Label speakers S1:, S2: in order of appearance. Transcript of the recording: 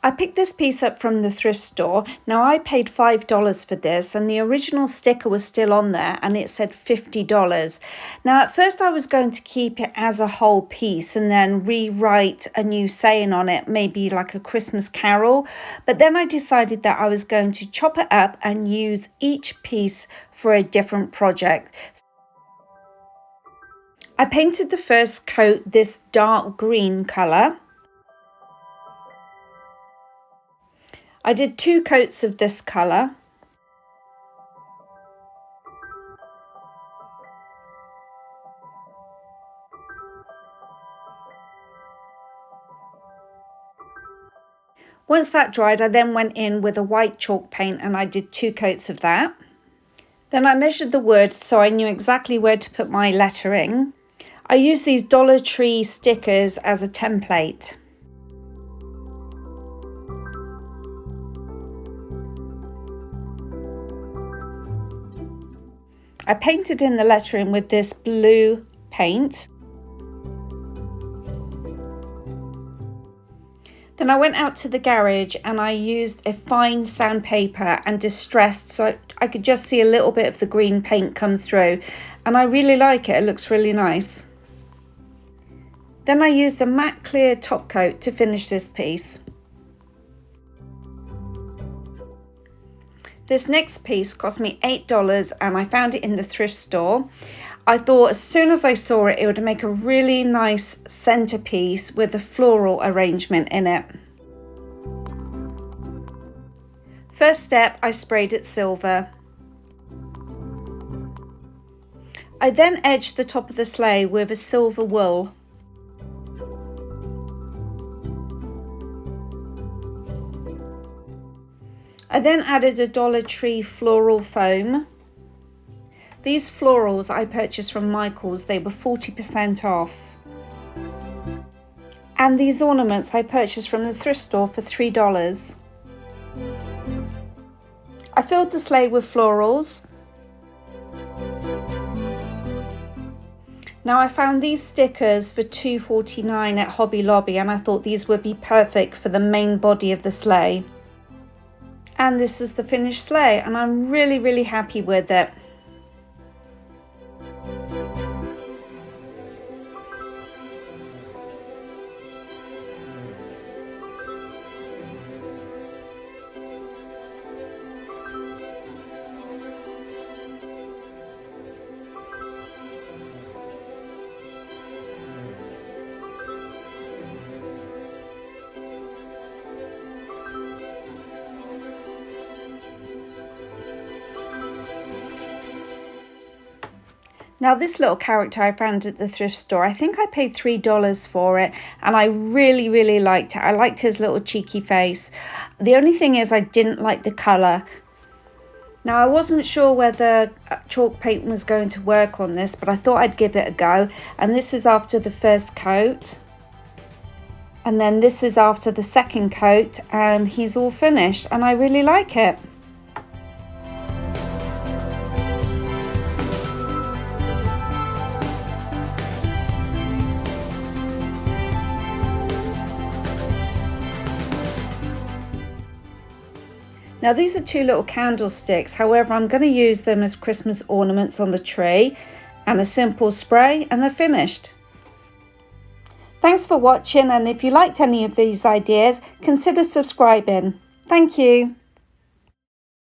S1: I picked this piece up from the thrift store. Now I paid $5 for this and the original sticker was still on there and it said $50. Now at first I was going to keep it as a whole piece and then rewrite a new saying on it, maybe like a Christmas carol. But then I decided that I was going to chop it up and use each piece for a different project. I painted the first coat this dark green colour. I did 2 coats of this colour. Once that dried, I then went in with a white chalk paint and I did 2 coats of that. Then I measured the wood so I knew exactly where to put my lettering. I used these Dollar Tree stickers as a template. I painted in the lettering with this blue paint. Then I went out to the garage and I used a fine sandpaper and distressed so I could just see a little bit of the green paint come through, and I really like it. It looks really nice. Then I used a matte clear top coat to finish this piece. This next piece cost me $8 and I found it in the thrift store. I thought as soon as I saw it, it would make a really nice centerpiece with a floral arrangement in it. First step, I sprayed it silver. I then edged the top of the sleigh with a silver wool. I then added a Dollar Tree floral foam. These florals I purchased from Michael's, they were 40% off. And these ornaments I purchased from the thrift store for $3. I filled the sleigh with florals. Now I found these stickers for $2.49 at Hobby Lobby and I thought these would be perfect for the main body of the sleigh. And this is the finished sleigh and I'm really happy with it. Now this little character I found at the thrift store, I think I paid $3 for it and I really liked it. I liked his little cheeky face. The only thing is I didn't like the colour. Now I wasn't sure whether chalk paint was going to work on this, but I thought I'd give it a go. And this is after the first coat. And then this is after the second coat and he's all finished and I really like it. Now these are 2 little candlesticks, however I'm going to use them as Christmas ornaments on the tree, and a simple spray and they're finished. Thanks for watching, and if you liked any of these ideas, consider subscribing. Thank you.